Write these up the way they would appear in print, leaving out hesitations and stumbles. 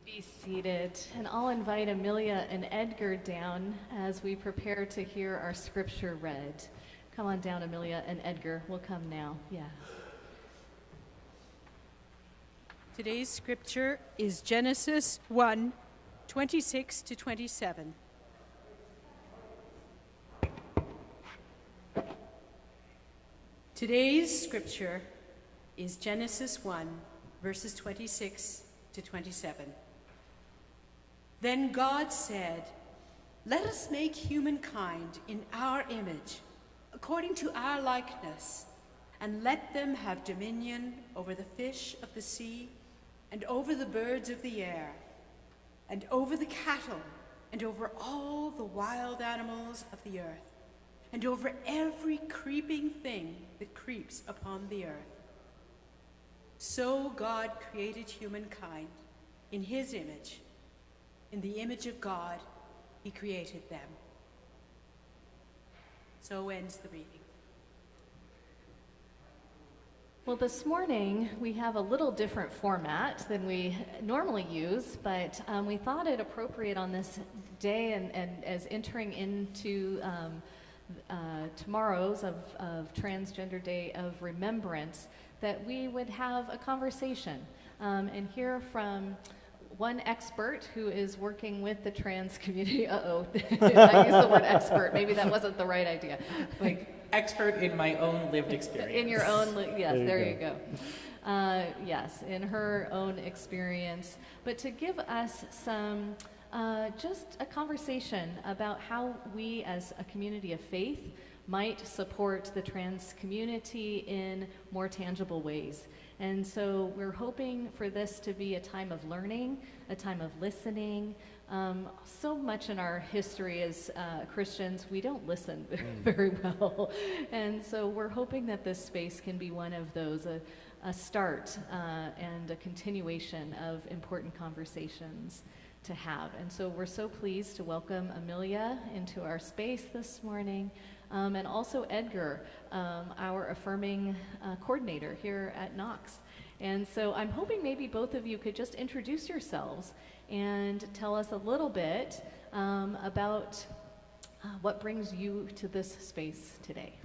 Be seated, and I'll invite Amelia and Edgar down as we prepare to hear our scripture read. Come on down, Amelia and Edgar. We'll come now. Yeah. Today's scripture is Genesis 1, 26 to 27. Today's scripture is Genesis 1, verses 26 to 27. Then God said, "Let us make humankind in our image, according to our likeness, and let them have dominion over the fish of the sea, and over the birds of the air, and over the cattle, and over all the wild animals of the earth, and over every creeping thing that creeps upon the earth." So God created humankind in his image. In the image of God, he created them. So ends the reading. Well, this morning we have a little different format than we normally use, but we thought it appropriate on this day and as entering into tomorrow's of Transgender Day of Remembrance, that we would have a conversation and hear from one expert who is working with the trans community. I used the word expert. Maybe that wasn't the right idea. Like expert in my own lived experience. In your own, yes, there you go. Yes, in her own experience. But to give us some, just a conversation about how we as a community of faith might support the trans community in more tangible ways. And so we're hoping for this to be a time of learning, a time of listening. So much in our history as Christians, we don't listen very well. And so we're hoping that this space can be one of those, a start and a continuation of important conversations to have. And so we're so pleased to welcome Amelia into our space this morning. And also Edgar, our affirming coordinator here at Knox. And so I'm hoping maybe both of you could just introduce yourselves and tell us a little bit about what brings you to this space today.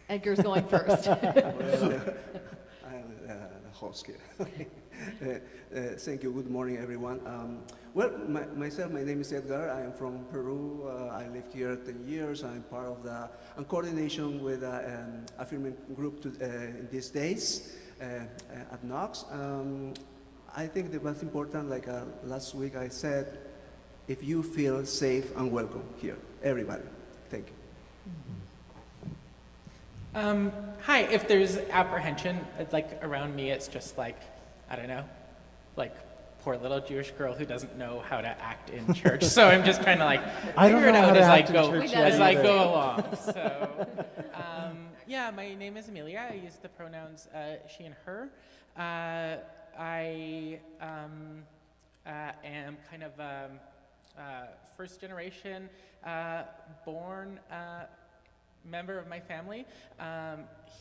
Edgar's going first. Well, I'm the host here. Thank you. Good morning, everyone. My name is Edgar. I am from Peru. I lived here 10 years. I'm part of the coordination with affirming group in these days at Knox. I think the most important, like last week I said, if you feel safe and welcome here, everybody. Thank you. Hi, if there's apprehension, like around me, it's just like, I don't know, like poor little Jewish girl who doesn't know how to act in church. So I'm just trying to like figure it out as I go along. So yeah, my name is Amelia. I use the pronouns she and her. I am kind of first generation born member of my family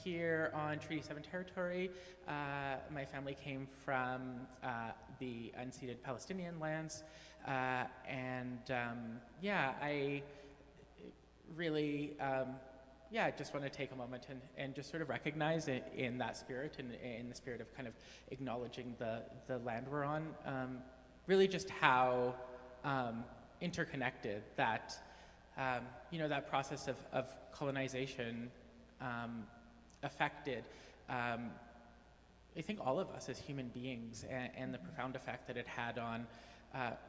here on Treaty 7 territory. My family came from the unceded Palestinian lands, and I really just want to take a moment and just sort of recognize it in that spirit and in the spirit of kind of acknowledging the land we're on, really just how interconnected that that process of colonization affected, I think, all of us as human beings, and the profound effect that it had on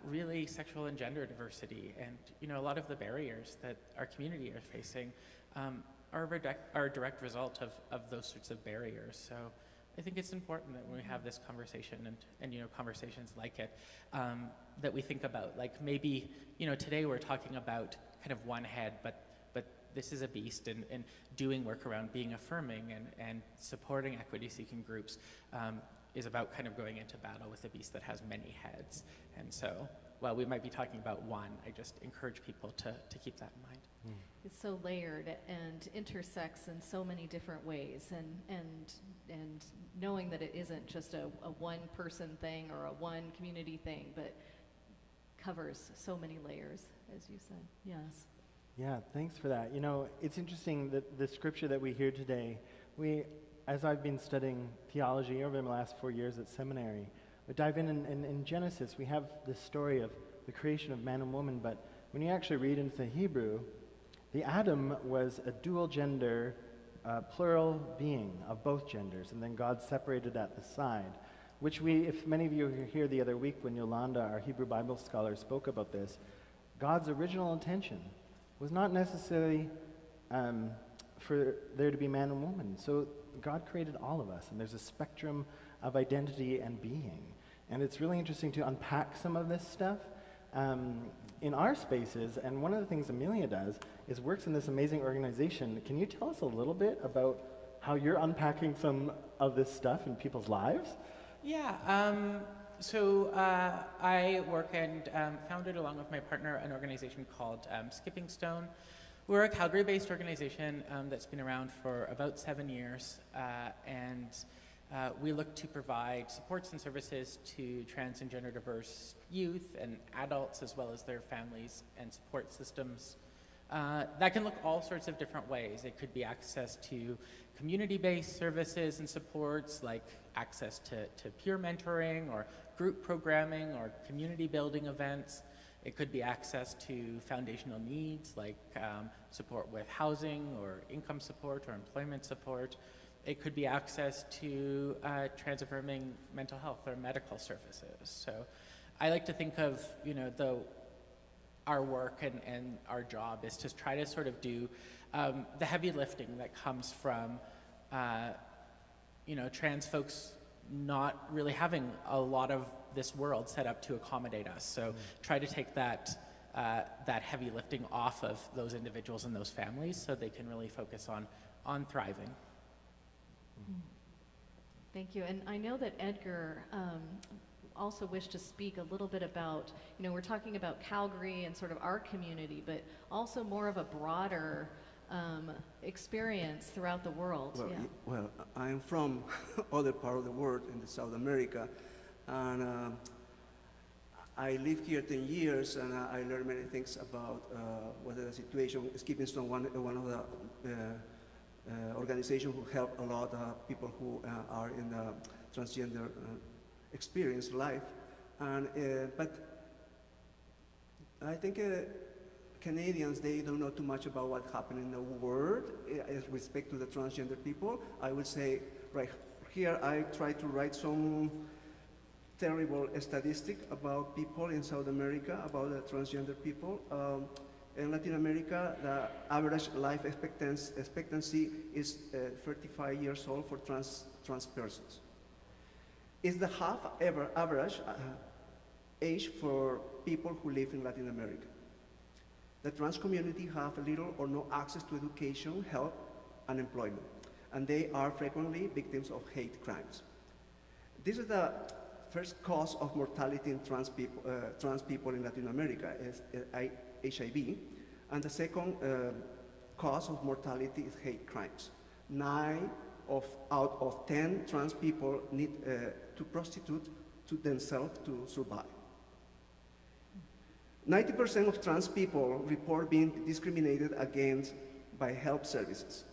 really sexual and gender diversity. And, a lot of the barriers that our community are facing are a direct result of those sorts of barriers. So I think it's important that when we have this conversation and conversations like it, that we think about, like, maybe, today we're talking about kind of one head, but this is a beast, and doing work around being affirming and supporting equity-seeking groups is about kind of going into battle with a beast that has many heads. And so while we might be talking about one, I just encourage people to keep that in mind. it's so layered and intersects in so many different ways, and knowing that it isn't just a one person thing or a one community thing, but covers so many layers, as you said. Yes. Yeah, thanks for that. You know, it's interesting that the scripture that we hear today, as I've been studying theology over the last 4 years at seminary, we dive in Genesis, we have this story of the creation of man and woman, but when you actually read into the Hebrew, the Adam was a dual gender, plural being of both genders, and then God separated at the side, which if many of you were here the other week when Yolanda, our Hebrew Bible scholar, spoke about this, God's original intention was not necessarily for there to be man and woman. So God created all of us, and there's a spectrum of identity and being. And it's really interesting to unpack some of this stuff in our spaces. And one of the things Amelia does is works in this amazing organization. Can you tell us a little bit about how you're unpacking some of this stuff in people's lives? Yeah. So I work and founded, along with my partner, an organization called Skipping Stone. We're a Calgary-based organization that's been around for about 7 years, and we look to provide supports and services to trans and gender diverse youth and adults, as well as their families and support systems. That can look all sorts of different ways. It could be access to community-based services and supports, like access to peer mentoring or group programming or community building events. It could be access to foundational needs, like support with housing or income support or employment support. It could be access to trans-affirming mental health or medical services. So I like to think of, our work and our job is to try to sort of do the heavy lifting that comes from, trans folks not really having a lot of this world set up to accommodate us. So try to take that heavy lifting off of those individuals and those families so they can really focus on thriving. Thank you. And I know that Edgar also wished to speak a little bit about, we're talking about Calgary and sort of our community, but also more of a broader experience throughout the world. Well, yeah. Well, I'm from other part of the world in South America, and I lived here 10 years, and I learned many things about what the situation is. Skipping Stone, one of the organizations who help a lot of people who are in the transgender experience life, and but I think Canadians, they don't know too much about what happened in the world with respect to the transgender people. I would say right here I try to write some terrible statistic about people in South America, about the transgender people. In Latin America, the average life expectancy is 35 years old for trans persons. It's the half average age for people who live in Latin America. The trans community have little or no access to education, health, and employment, and they are frequently victims of hate crimes. This is the first cause of mortality in trans people in Latin America is HIV, and the second cause of mortality is hate crimes. 9 out of 10 trans people need to prostitute to themselves to survive. 90% of trans people report being discriminated against by health services.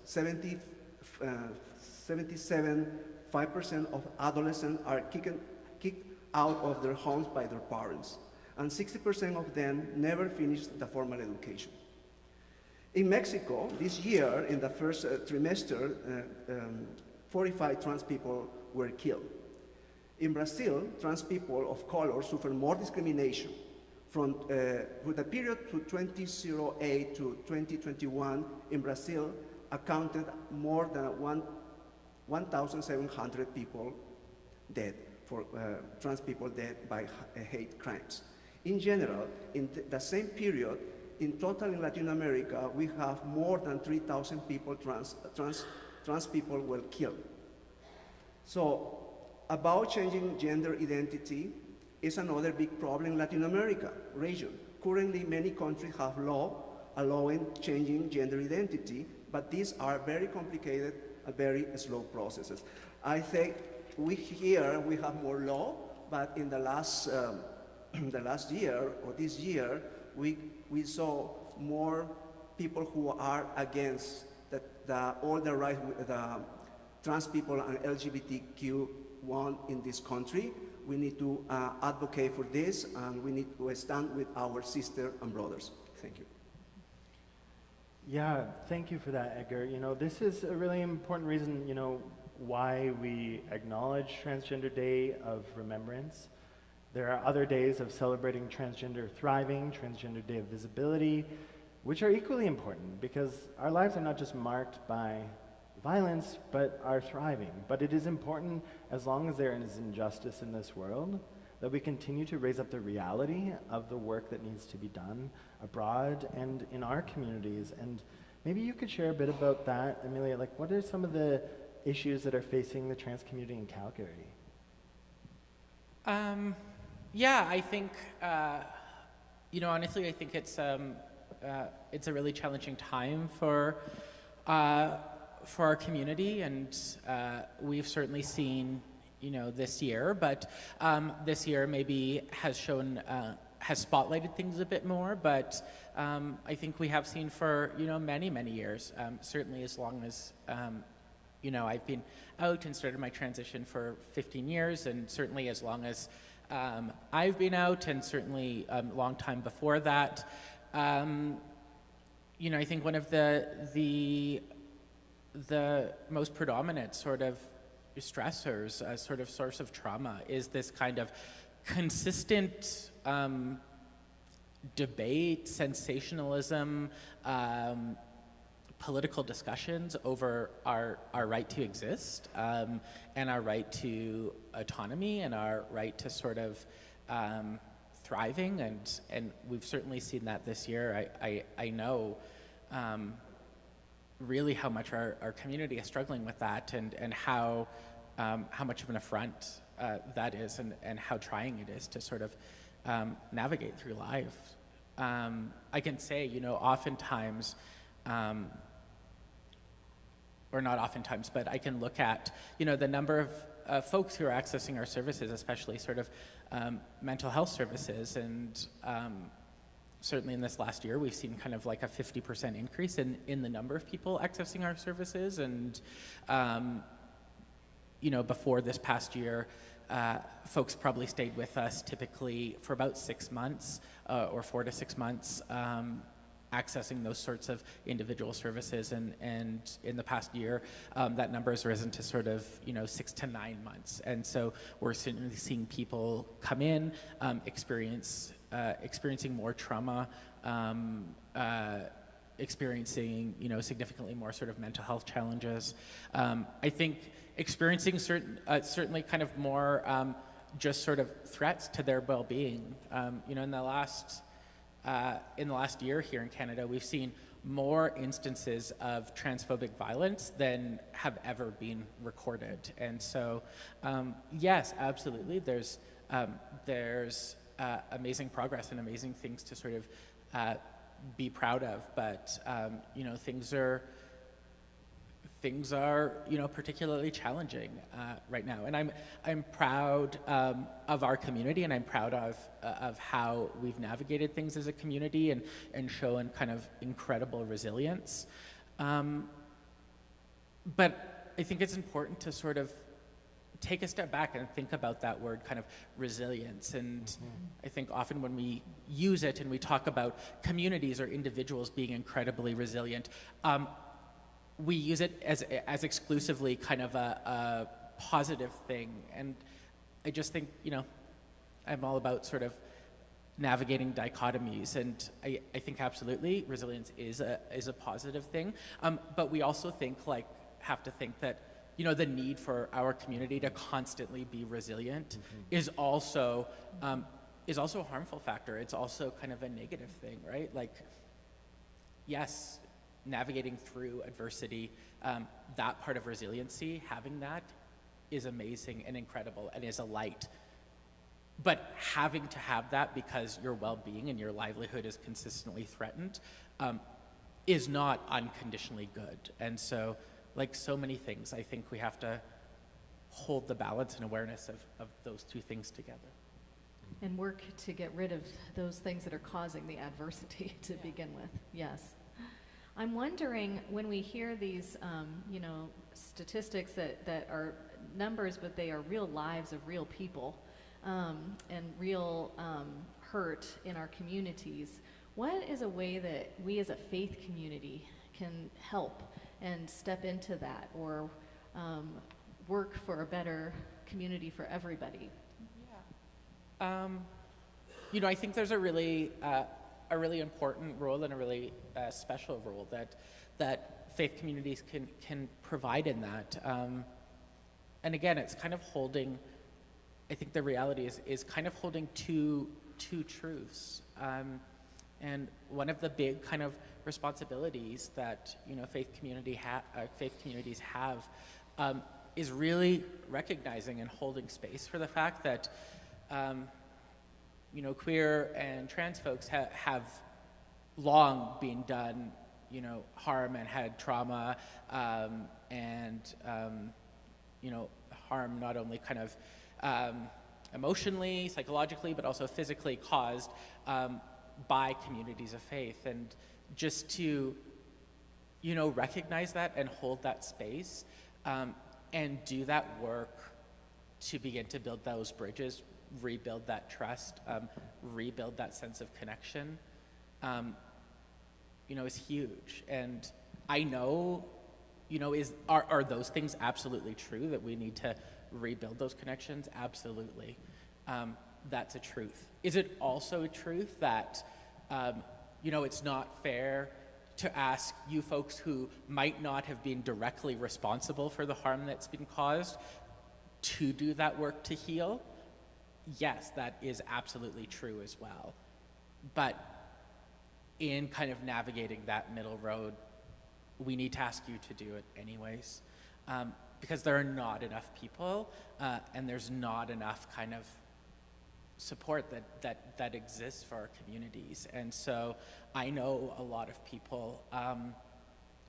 5% of adolescents are kicked out of their homes by their parents, and 60% of them never finish the formal education. In Mexico, this year, in the first trimester, 45 trans people were killed. In Brazil, trans people of color suffer more discrimination. From the period to 2008 to 2021 in Brazil accounted more than 1,700 people dead, for trans people dead by hate crimes. In general, in the same period, in total in Latin America, we have more than 3,000 people, trans people were killed. So, about changing gender identity is another big problem in Latin America region. Currently, many countries have law allowing changing gender identity, but these are very complicated, very slow processes. I think we have more law, but in the last year or this year, we saw more people who are against all the rights the trans people and LGBTQ1 in this country. We need to advocate for this, and we need to stand with our sisters and brothers. Thank you. Yeah, thank you for that, Edgar. You know, this is a really important reason, you know, why we acknowledge Transgender Day of Remembrance. There are other days of celebrating transgender thriving, Transgender Day of Visibility, which are equally important because our lives are not just marked by violence, but are thriving. But it is important, as long as there is injustice in this world, that we continue to raise up the reality of the work that needs to be done abroad and in our communities. And maybe you could share a bit about that, Amelia. Like, what are some of the issues that are facing the trans community in Calgary? Yeah, I think, you know, honestly, I think it's a really challenging time for our community, and we've certainly seen, you know, this year, but this year maybe has shown, has spotlighted things a bit more, but I think we have seen for, you know, many, many years, certainly as long as, you know, I've been out and started my transition for 15 years, and certainly as long as I've been out, and certainly a long time before that. You know, I think one of the most predominant sort of stressors, a sort of source of trauma, is this kind of consistent debate, sensationalism, political discussions over our right to exist, and our right to autonomy, and our right to sort of thriving, and we've certainly seen that this year. I know really how much our community is struggling with that, and how much of an affront that is, and how trying it is to sort of navigate through life. I can say, you know, oftentimes, or not oftentimes, but I can look at, you know, the number of folks who are accessing our services, especially sort of mental health services, and certainly in this last year, we've seen kind of like a 50% increase in the number of people accessing our services. And, you know, before this past year, folks probably stayed with us typically for about 6 months, or 4 to 6 months, accessing those sorts of individual services, and in the past year, that number has risen to sort of, you know, 6 to 9 months. And so we're certainly seeing people come in, experiencing more trauma, experiencing, you know, significantly more sort of mental health challenges. I think experiencing certainly kind of more just sort of threats to their well-being. You know, in the last year here in Canada, we've seen more instances of transphobic violence than have ever been recorded. And so, yes, absolutely, there's amazing progress and amazing things to sort of be proud of, but you know, things are, you know, particularly challenging right now. And I'm proud of our community, and I'm proud of how we've navigated things as a community, and shown kind of incredible resilience. But I think it's important to sort of take a step back and think about that word kind of resilience. And I think often when we use it and we talk about communities or individuals being incredibly resilient, we use it as exclusively kind of a positive thing. And I just think, you know, I'm all about sort of navigating dichotomies, and I think absolutely resilience is a positive thing. But we also have to think that, you know, the need for our community to constantly be resilient is also a harmful factor. It's also kind of a negative thing, right? Like, yes, navigating through adversity, that part of resiliency, having that is amazing and incredible, and is a light but having to have that because your well-being and your livelihood is consistently threatened is not unconditionally good. And so, like so many things, I think we have to hold the balance and awareness of those two things together. And work to get rid of those things that are causing the adversity to begin with. Yes. I'm wondering, when we hear these, statistics that are numbers, but they are real lives of real people, and real hurt in our communities, what is a way that we as a faith community can help and step into that, or work for a better community for everybody? I think there's a really important role and a really special role that faith communities can provide in that. And again, it's kind of holding, I think the reality is kind of holding two truths. And one of the big kind of responsibilities that faith communities have is really recognizing and holding space for the fact that queer and trans folks have long been done harm and had trauma, and harm not only kind of emotionally, psychologically, but also physically caused by communities of faith. And just to recognize that and hold that space, and do that work to begin to build those bridges, rebuild that trust, rebuild that sense of connection, is huge. And I know, are those things absolutely true, that we need to rebuild those connections? Absolutely. That's a truth. Is it also a truth that, it's not fair to ask you folks who might not have been directly responsible for the harm that's been caused to do that work to heal? Yes, that is absolutely true as well. But in kind of navigating that middle road, we need to ask you to do it anyways, because there are not enough people, and there's not enough kind of support that exists for our communities. And so I know a lot of people,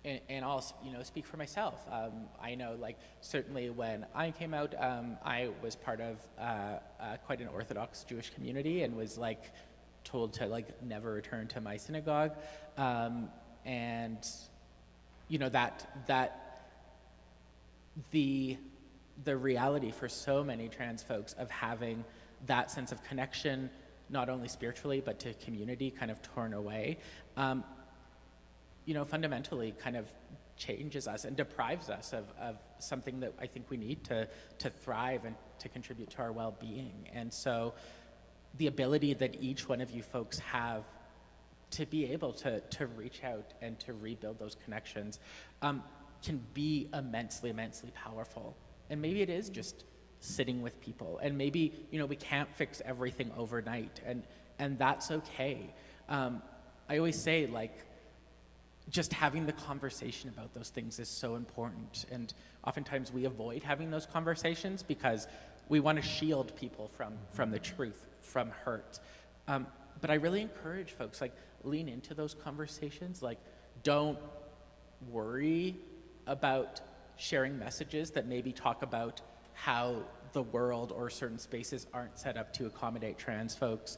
and I'll speak for myself. I know, certainly when I came out, I was part of quite an Orthodox Jewish community, and was told to never return to my synagogue, and that the reality for so many trans folks of having that sense of connection, not only spiritually but to community, kind of torn away, fundamentally kind of changes us and deprives us of something that I think we need to thrive and to contribute to our well-being. And so the ability that each one of you folks have to be able to reach out and to rebuild those connections can be immensely, immensely powerful. And maybe it is just sitting with people, and maybe we can't fix everything overnight, and that's okay. I always say, just having the conversation about those things is so important, and oftentimes we avoid having those conversations because we want to shield people from the truth, from hurt. But I really encourage folks, lean into those conversations. Don't worry about sharing messages that maybe talk about how the world or certain spaces aren't set up to accommodate trans folks.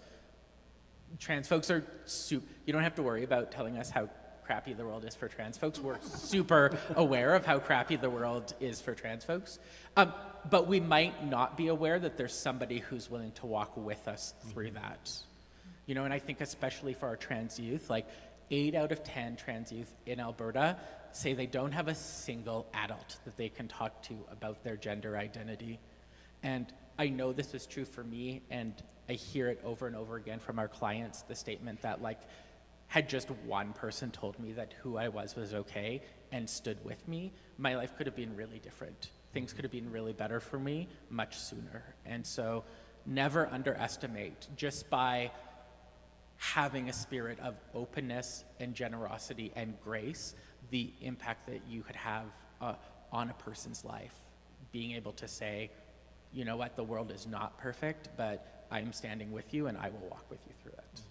Trans folks are you don't have to worry about telling us how crappy the world is for trans folks. We're super aware of how crappy the world is for trans folks. But we might not be aware that there's somebody who's willing to walk with us through that. And I think especially for our trans youth, 8 out of 10 trans youth in Alberta say they don't have a single adult that they can talk to about their gender identity. And I know this is true for me, and I hear it over and over again from our clients, the statement that had just one person told me that who I was okay and stood with me, my life could have been really different. Things could have been really better for me much sooner. And so never underestimate, just by having a spirit of openness and generosity and grace, the impact that you could have on a person's life. Being able to say, you know what, the world is not perfect, but I'm standing with you and I will walk with you through it.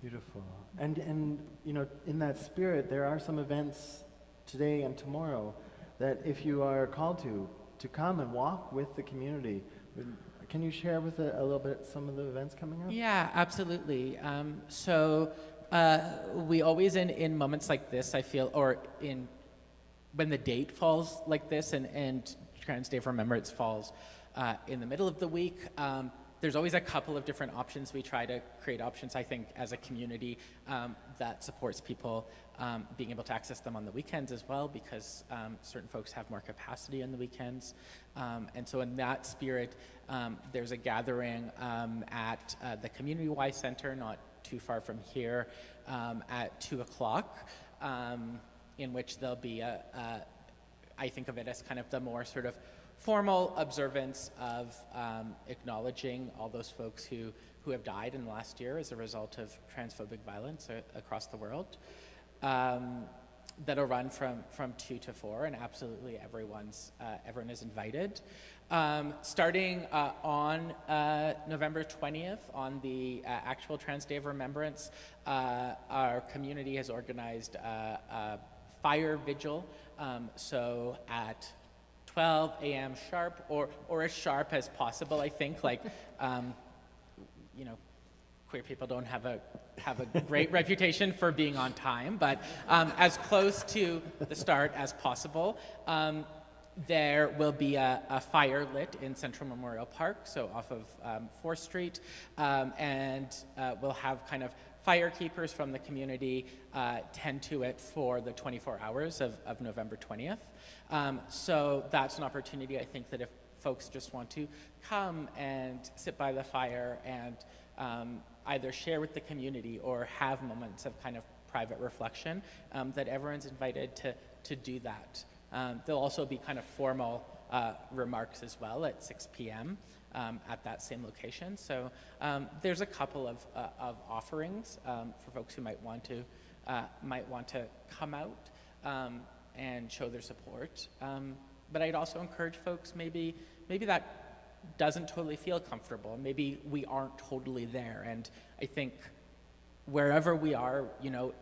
Beautiful. And you know, in that spirit, there are some events today and tomorrow that if you are called to come and walk with the community, can you share with a little bit some of the events coming up? Yeah, absolutely. We always in moments like this, I feel, or when the date falls like this and Trans Day of Remembrance falls in the middle of the week, there's always a couple of different options. We try to create options, I think, as a community that supports people being able to access them on the weekends as well, because certain folks have more capacity on the weekends. And so in that spirit, there's a gathering at the Community Y Center, not too far from here, at 2 o'clock, in which there'll be I think of it as kind of the more sort of formal observance of acknowledging all those folks who have died in the last year as a result of transphobic violence across the world. That'll run from 2 to 4, and absolutely everyone is invited. Starting on November 20th, on the actual Trans Day of Remembrance, our community has organized a fire vigil. So at 12 a.m. sharp, or as sharp as possible, I think. Like, you know, queer people don't have a great reputation for being on time, but as close to the start as possible. There will be a fire lit in Central Memorial Park, so off of 4th Street, and we'll have kind of fire keepers from the community tend to it for the 24 hours of November 20th. So that's an opportunity, I think, that if folks just want to come and sit by the fire and either share with the community or have moments of kind of private reflection, that everyone's invited to do that. There'll also be kind of formal remarks as well at 6 p.m. At that same location. So there's a couple of offerings for folks who might want to come out and show their support. But I'd also encourage folks, maybe that doesn't totally feel comfortable. Maybe we aren't totally there. And I think wherever we are, you know,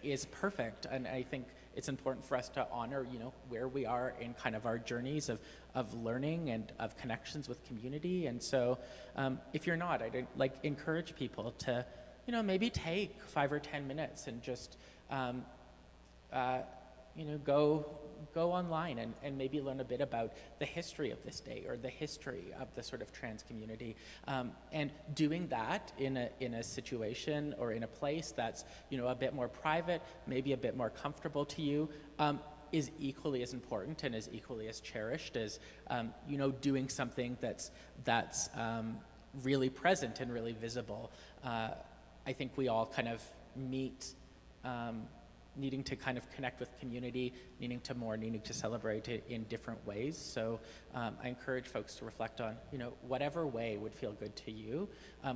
is perfect. And I think it's important for us to honor, you know, where we are in kind of our journeys of learning and of connections with community. And so if you're not, I'd like encourage people to, you know, maybe take 5 or 10 minutes and just, you know, go online and maybe learn a bit about the history of this day or the history of the sort of trans community. And doing that in a situation or in a place that's, you know, a bit more private, maybe a bit more comfortable to you, is equally as important and is equally as cherished as, you know, doing something that's really present and really visible. I think we all kind of meet needing to kind of connect with community, needing to celebrate it in different ways. So I encourage folks to reflect on, you know, whatever way would feel good to you,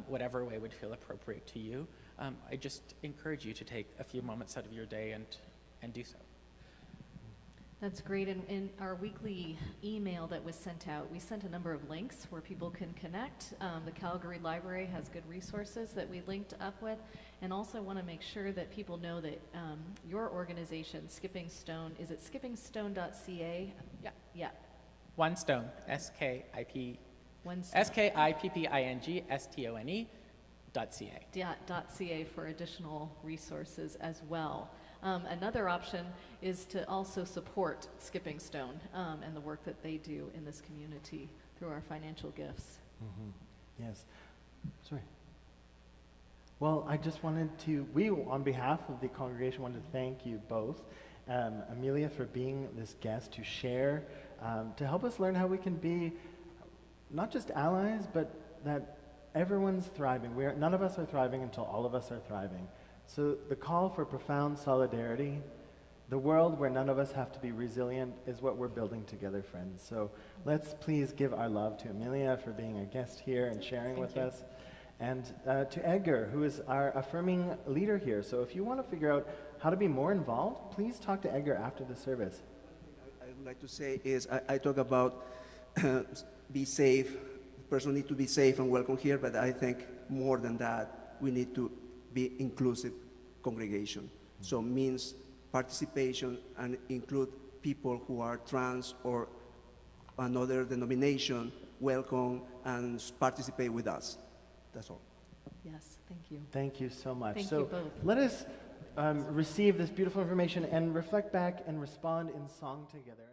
whatever way would feel appropriate to you. I just encourage you to take a few moments out of your day and do so. That's great. In our weekly email that was sent out, we sent a number of links where people can connect. The Calgary Library has good resources that we linked up with, and also want to make sure that people know that your organization, Skipping Stone, is it skippingstone.ca? Yeah. One Stone, S-K-I-P-P-I-N-G-S-T-O-N-E.ca. .ca for additional resources as well. Another option is to also support Skipping Stone and the work that they do in this community through our financial gifts. Mm-hmm. Yes. Sorry. Well, I just wanted to, on behalf of the congregation, wanted to thank you both, Amelia, for being this guest to share, to help us learn how we can be not just allies, but that everyone's thriving. None of us are thriving until all of us are thriving. So the call for profound solidarity, the world where none of us have to be resilient, is what we're building together, friends. So let's please give our love to Amelia for being a guest here and sharing with us. And to Edgar, who is our affirming leader here. So if you want to figure out how to be more involved, please talk to Edgar after the service. I would like to say is I talk about be safe, person need to be safe and welcome here, but I think more than that, we need to be inclusive congregation. So means participation and include people who are trans or another denomination, welcome and participate with us. That's all. Yes, thank you. Thank you so much. Thank so you both. let us receive this beautiful information and reflect back and respond in song together.